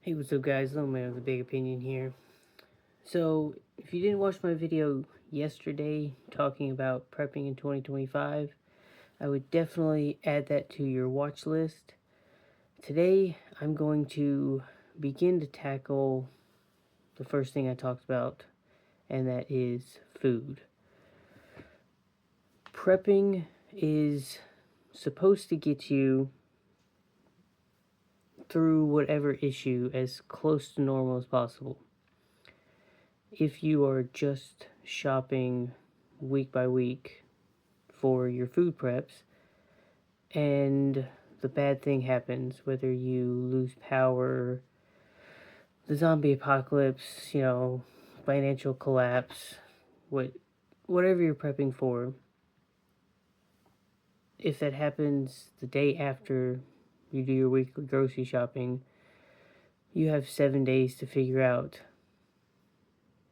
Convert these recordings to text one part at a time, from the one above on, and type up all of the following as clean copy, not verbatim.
Hey, what's up guys? Little man with a big opinion here. So, if you didn't watch my video yesterday talking about prepping in 2025, I would definitely add that to your watch list. Today, I'm going to begin to tackle the first thing I talked about, and that is food. Prepping is supposed to get you through whatever issue as close to normal as possible. If you are just shopping week by week for your food preps and the bad thing happens, whether you lose power, the zombie apocalypse, financial collapse, whatever you're prepping for, if that happens the day after you do your weekly grocery shopping, you have 7 days to figure out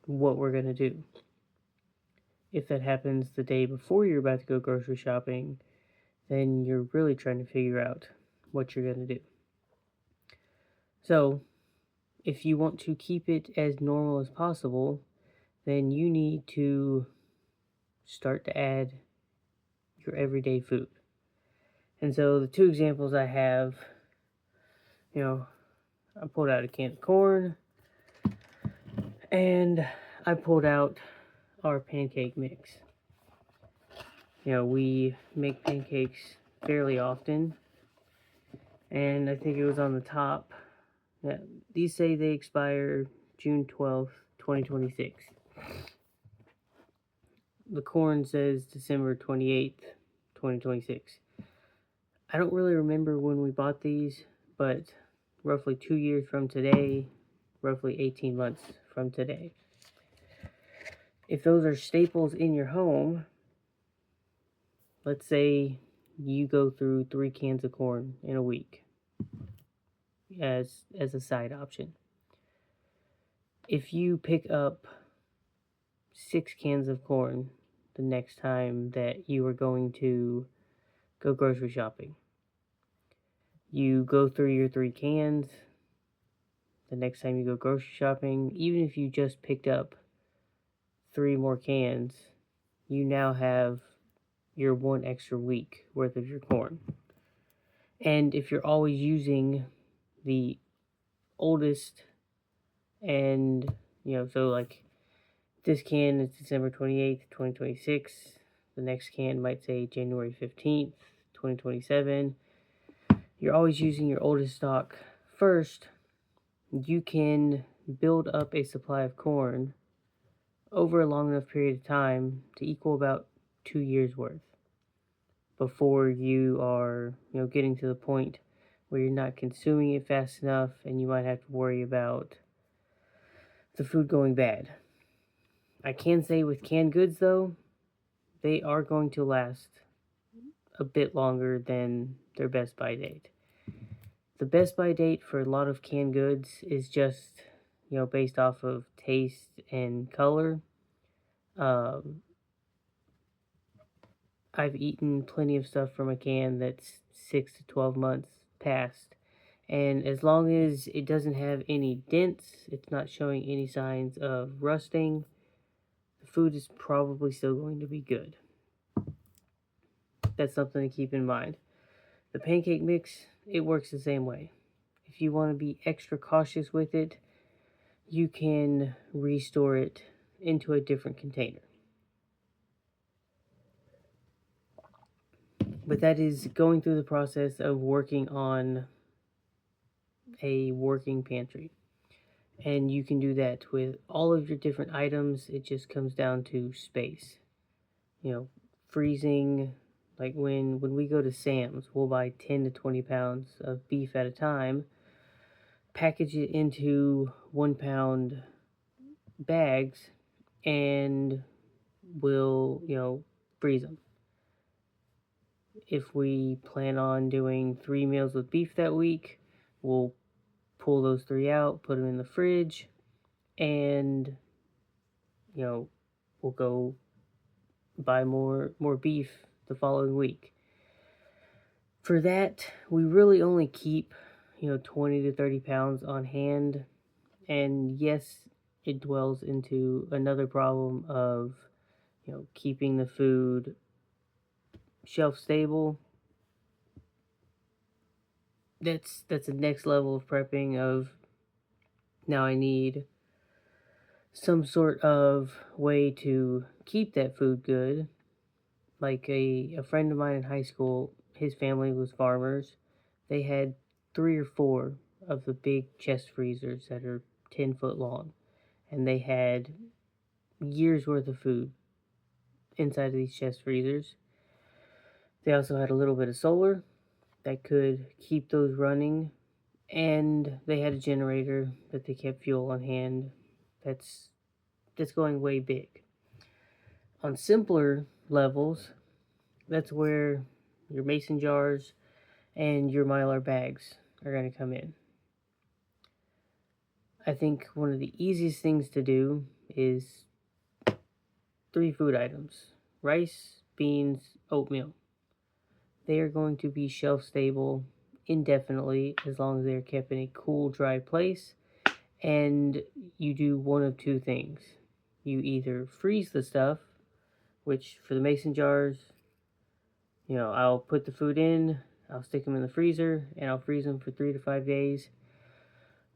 what we're going to do. If that happens the day before you're about to go grocery shopping, then you're really trying to figure out what you're going to do. So, if you want to keep it as normal as possible, then you need to start to add your everyday food. And so, the two examples I have, I pulled out a can of corn and I pulled out our pancake mix. We make pancakes fairly often, and I think it was on the top. Yeah, these say they expire June 12th, 2026. The corn says December 28th, 2026. I don't really remember when we bought these, but roughly 2 years from today, roughly 18 months from today. If those are staples in your home, let's say you go through 3 cans of corn in a week as a side option. If you pick up 6 cans of corn the next time that you are going to go grocery shopping, you go through your 3 cans. The next time you go grocery shopping, even if you just picked up 3 more cans, you now have your 1 extra week worth of your corn. And if you're always using the oldest, and so like this can is December 28th, 2026. The next can might say January 15th, 2027. You're always using your oldest stock first. You can build up a supply of corn over a long enough period of time to equal about 2 years worth before you are, getting to the point where you're not consuming it fast enough and you might have to worry about the food going bad. I can say with canned goods though, they are going to last a bit longer than their best by date. The best by date for a lot of canned goods is just, based off of taste and color. I've eaten plenty of stuff from a can that's 6 to 12 months past. And as long as it doesn't have any dents, it's not showing any signs of rusting, the food is probably still going to be good. That's something to keep in mind. The pancake mix, it works the same way. If you want to be extra cautious with it, you can restore it into a different container. But that is going through the process of working on a working pantry. And you can do that with all of your different items. It just comes down to space. Freezing, like when we go to Sam's, we'll buy 10 to 20 pounds of beef at a time, package it into 1 pound bags, and we'll, freeze them. If we plan on doing 3 meals with beef that week, we'll pull those 3 out, put them in the fridge, and we'll go buy more beef the following week. For that, we really only keep 20 to 30 pounds on hand. And yes, it dwells into another problem of, keeping the food shelf stable. That's the next level of prepping of now I need some sort of way to keep that food good. Like a friend of mine in high school, his family was farmers. They had three or four of the big chest freezers that are 10 foot long, and they had years worth of food inside of these chest freezers. They also had a little bit of solar that could keep those running, and they had a generator that they kept fuel on hand. That's going way big. On simpler levels, that's where your mason jars and your mylar bags are going to come in. I think one of the easiest things to do is 3 food items: rice, beans, oatmeal. They are going to be shelf stable indefinitely as long as they are kept in a cool, dry place. And you do one of two things. You either freeze the stuff, which for the mason jars, I'll put the food in, I'll stick them in the freezer, and I'll freeze them for 3 to 5 days.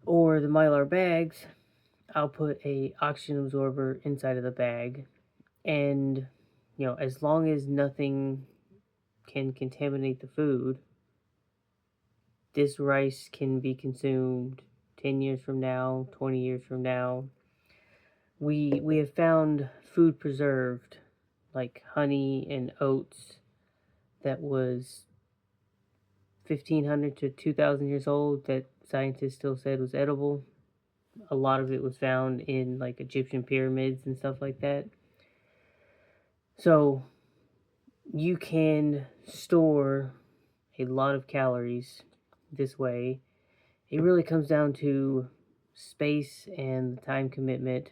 Or the mylar bags, I'll put a oxygen absorber inside of the bag, and as long as nothing can contaminate the food, this rice can be consumed 10 years from now, 20 years from now. We have found food preserved, like honey and oats, that was 1,500 to 2,000 years old, that scientists still said was edible. A lot of it was found in like Egyptian pyramids and stuff like that. So you can store a lot of calories this way. It really comes down to space and the time commitment.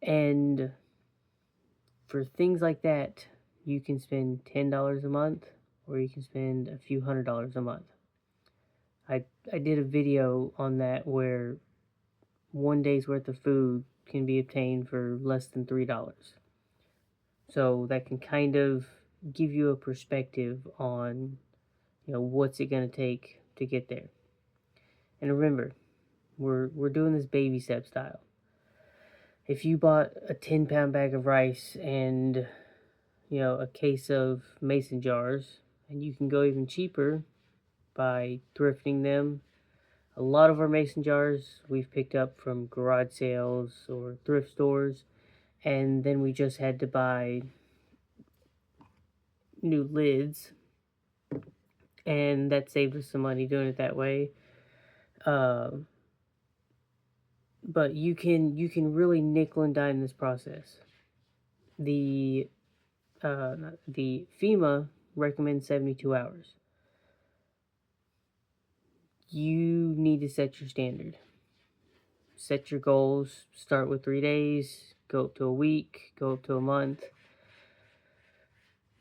And for things like that, you can spend $10 a month, or you can spend a few $100s a month. I did a video on that where one day's worth of food can be obtained for less than $3. So that can kind of give you a perspective on, what's it going to take to get there. And remember, we're doing this baby step style. If you bought a 10-pound bag of rice and, a case of mason jars, and you can go even cheaper by thrifting them. A lot of our mason jars we've picked up from garage sales or thrift stores, and then we just had to buy new lids, and that saved us some money doing it that way. But you can really nickel and dime this process. The FEMA recommends 72 hours. You need to set your standard. Set your goals. Start with 3 days, go up to a week, go up to a month.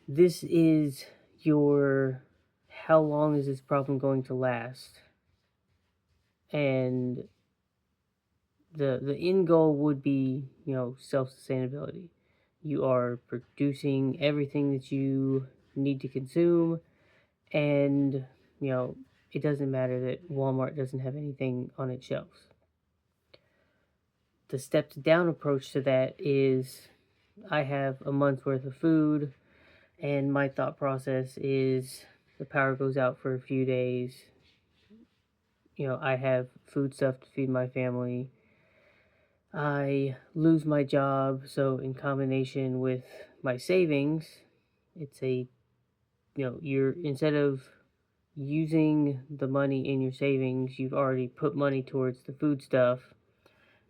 This is your how long is this problem going to last? And the end goal would be, self-sustainability. You are producing everything that you need to consume, and it doesn't matter that Walmart doesn't have anything on its shelves. The stepped down approach to that is, I have a month's worth of food, and my thought process is the power goes out for a few days. I have food stuff to feed my family. I lose my job, so in combination with my savings, it's you're, instead of using the money in your savings, you've already put money towards the food stuff,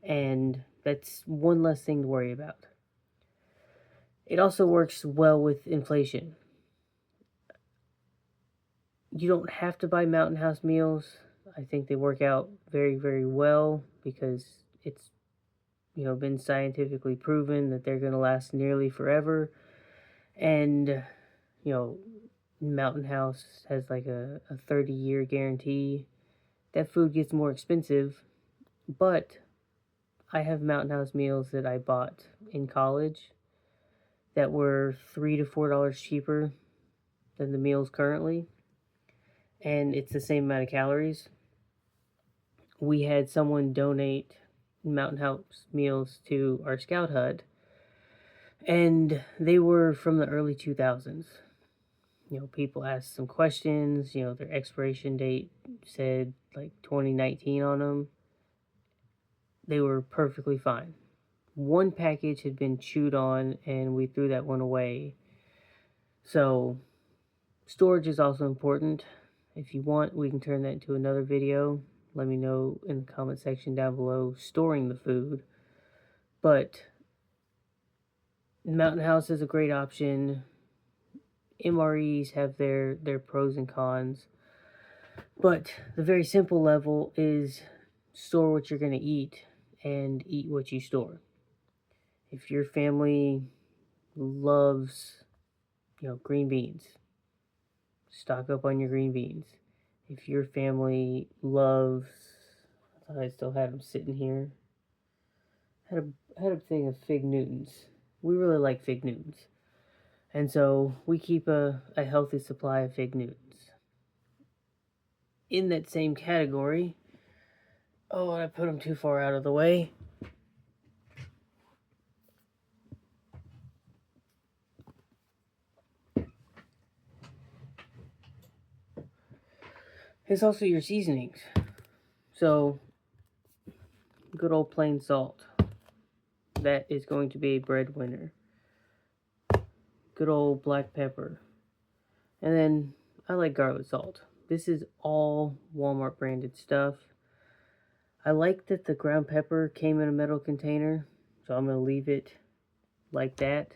and that's one less thing to worry about. It also works well with inflation. You don't have to buy Mountain House meals. I think they work out very, very well because it's been scientifically proven that they're going to last nearly forever. And Mountain House has like a 30-year guarantee. that food gets more expensive, but I have Mountain House meals that I bought in college that were $3 to $4 cheaper than the meals currently, and it's the same amount of calories. We had someone donate Mountain House meals to our scout hut, and they were from the early 2000s. People asked some questions. Their expiration date said like 2019 on them. They were perfectly fine. One package had been chewed on, and we threw that one away. So, storage is also important. If you want, we can turn that into another video. Let me know in the comment section down below storing the food. But Mountain House is a great option. MREs have their pros and cons. But the very simple level is store what you're going to eat and eat what you store. If your family loves, green beans, stock up on your green beans. If your family loves, I still had them sitting here. Had a thing of Fig Newtons. We really like Fig Newtons. And so we keep a healthy supply of Fig Newtons. In that same category, I put them too far out of the way. It's also your seasonings. So, good old plain salt. That is going to be a breadwinner. Good old black pepper. And then, I like garlic salt. This is all Walmart branded stuff. I like that the ground pepper came in a metal container, so I'm going to leave it like that.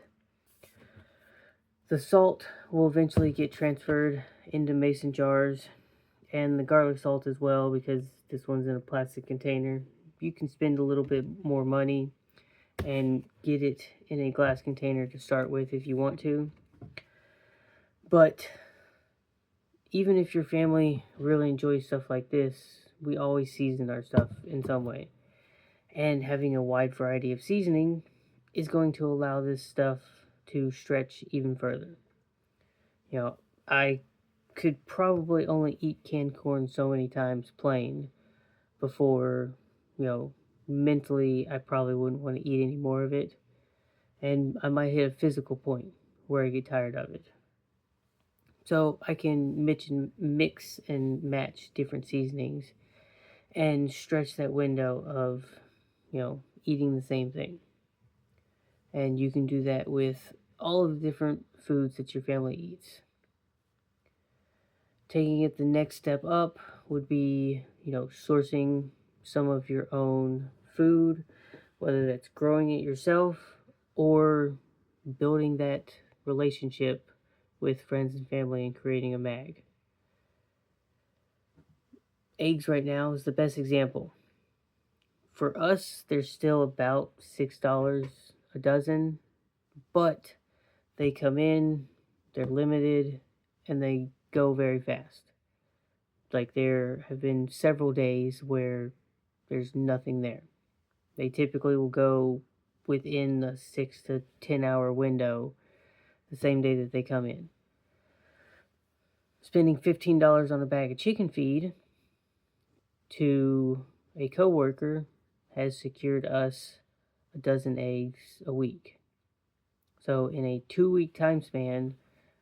The salt will eventually get transferred into mason jars, and the garlic salt as well, because this one's in a plastic container. You can spend a little bit more money and get it in a glass container to start with if you want to. But even if your family really enjoys stuff like this, we always season our stuff in some way. And having a wide variety of seasoning is going to allow this stuff to stretch even further. I could probably only eat canned corn so many times plain before, mentally I probably wouldn't want to eat any more of it. And I might hit a physical point where I get tired of it. So I can mix and match different seasonings and stretch that window of, eating the same thing. And you can do that with all of the different foods that your family eats. Taking it the next step up would be, sourcing some of your own food, whether that's growing it yourself or building that relationship with friends and family and creating a mag. Eggs right now is the best example. For us, they're still about $6 a dozen, but they come in, they're limited, and they go very fast. Like, there have been several days where there's nothing there. They typically will go within a 6 to 10 hour window the same day that they come in. Spending $15 on a bag of chicken feed to a coworker has secured us a dozen eggs a week. So in a 2-week time span,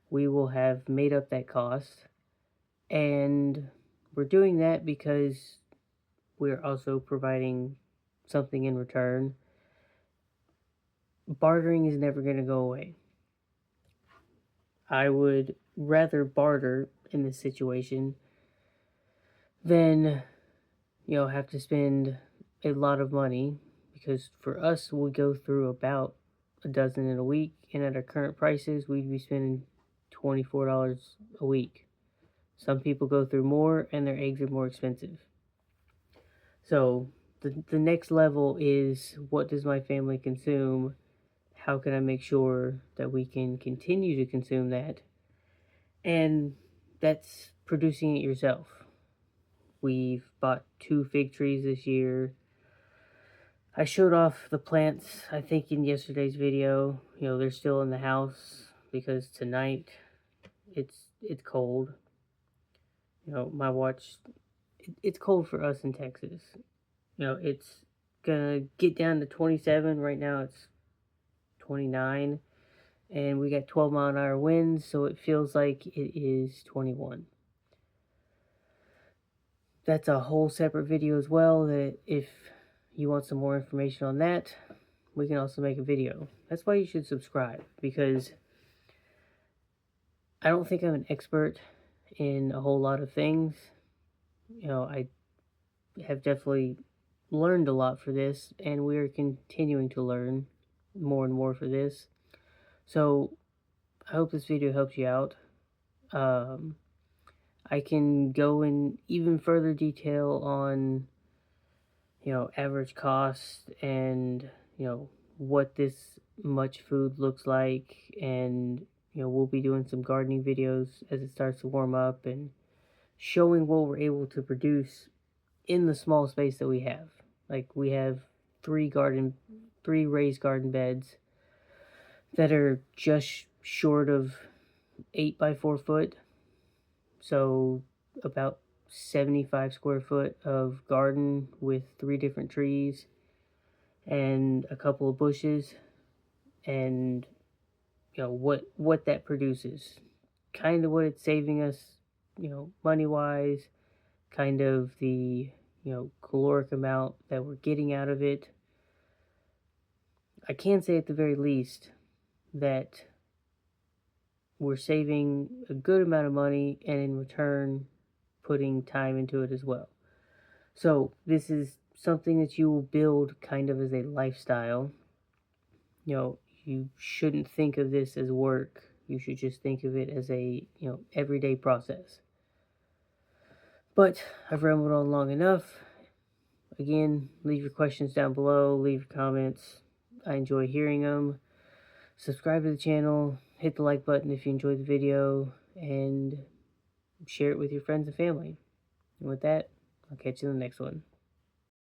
we will have made up that cost, and we're doing that because we're also providing something in return. Bartering is never going to go away. I would rather barter in this situation than, have to spend a lot of money, because for us, we go through about a dozen in a week, and at our current prices, we'd be spending $24 a week. Some people go through more, and their eggs are more expensive. So the next level is, what does my family consume? How can I make sure that we can continue to consume that? And that's producing it yourself. We've bought 2 fig trees this year. I showed off the plants, I think, in yesterday's video. You know, they're still in the house because tonight it's cold. You know, my watch, it's cold for us in Texas. You know, it's gonna get down to 27. Right now it's 29. And we got 12-mile-an-hour winds, so it feels like it is 21. That's a whole separate video as well, that if you want some more information on that, we can also make a video. That's why you should subscribe, because I don't think I'm an expert in a whole lot of things. You know, I have definitely learned a lot for this, and we are continuing to learn more and more for this. So I hope this video helps you out. I can go in even further detail on, you know, average cost and, you know, what this much food looks like. And, you know, we'll be doing some gardening videos as it starts to warm up and showing what we're able to produce in the small space that we have. Like, we have 3 raised garden beds that are just short of 8 by 4 foot. So about 75 square foot of garden with 3 different trees and a couple of bushes, and you know what that produces, kind of what it's saving us, you know, money wise, kind of the, you know, caloric amount that we're getting out of it. I can say at the very least that we're saving a good amount of money, and in return putting time into it as well. So this is something that you will build kind of as a lifestyle. You know, you shouldn't think of this as work. You should just think of it as a, you know, everyday process. But I've rambled on long enough. Again, leave your questions down below, leave your comments. I enjoy hearing them. Subscribe to the channel, hit the like button if you enjoyed the video, and share it with your friends and family. And with that, I'll catch you in the next one.